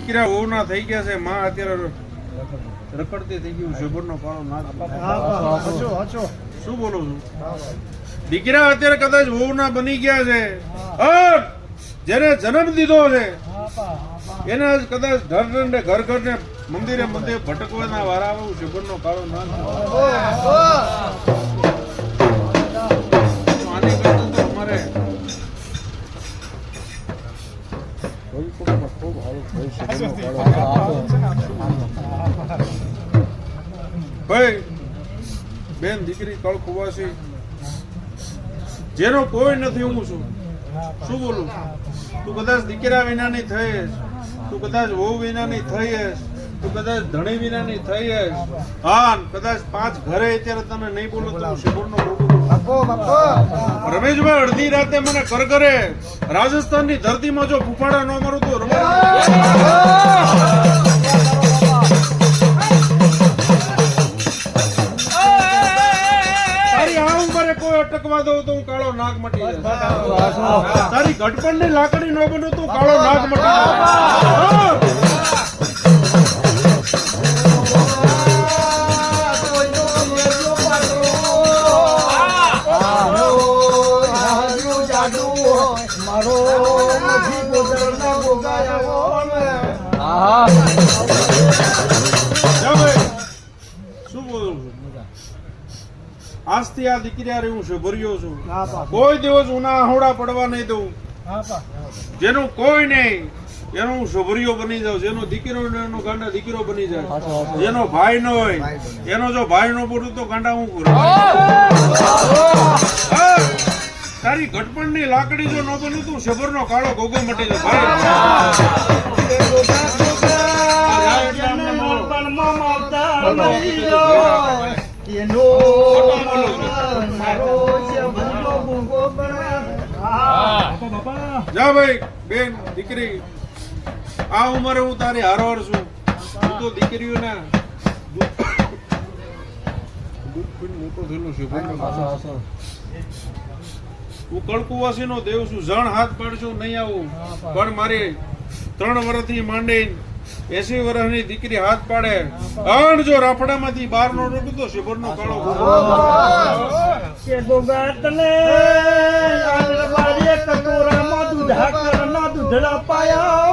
દીકરા ઓના થઈ ગયા છે માં અત્યારે રખડતી થઈ ગયું શેબરનો કાળો નાક શું બોલું છું દીકરા અત્યારે કદાચ વહુના બની ગયા છે જેને જન્મ દીધો છે એને કદાચ ઘર ને ઘર ને મંદિરે મંદિરે ભટકવાના વારા આવે શેબરનો કાળો નાક આની કરતા તો અમારે ભાઈ બેન દીકરી કળકુવાસી જેનો કોઈ નથી હું છું શું બોલું તું કદાચ દીકરા વિનાની થઈશ તું કદાચ વહુ વિનાની થઈશ તું કદાચ ધણી વિનાની થઈશ હા કદાચ 5 ઘરે અત્યારે તને નહીં બોલો તો શેબરનો રમેશભાઈ અડધી રાતે મને કરગરે રાજસ્થાનની ધરતીમાં જો ફૂફાડા ન મારું તો તારી આ ઉંમરે કોઈ અટકવા દઉં તો હું કાળો નાગ મટી જાય તારી ગટપણની લાકડી ન બનું તો કાળો નાગ મટી જાય શું બોલું છું આજથી આ દીકરી હું શેભર્યો છું કોઈ દિવસ ઉના હોડા પડવા નહીં દઉં જેનું કોઈ નહીં એનો હું શોભરીઓ બની જાઉં જેનો દીકરો એનો ગાંડા દીકરો બની જાય જેનો ભાઈ ન હોય એનો જો ભાઈ નો બોલું તો ગાંડા હું તારી ઘટપણની લાકડી જો ન બનું તું શેભરનો કાળો ગોગો મટી જા ભાઈ બેન દીકરી આ ઉંમરે હું તારી હારવાર છું હું તો દીકરીઓના દૂધ પીને મોટો થયેલો છે હું કળકુવાસી નો દેવ છું જણ હાથ પાડશું નહીં આવું પણ મારી 3 વર્ષથી માંડી 80 વર્ષની દીકરી હાથ પાડે અણ જો રાફડામાંથી બહાર નો નીકળું તો શેભરનો કાળો દૂધડા પાયા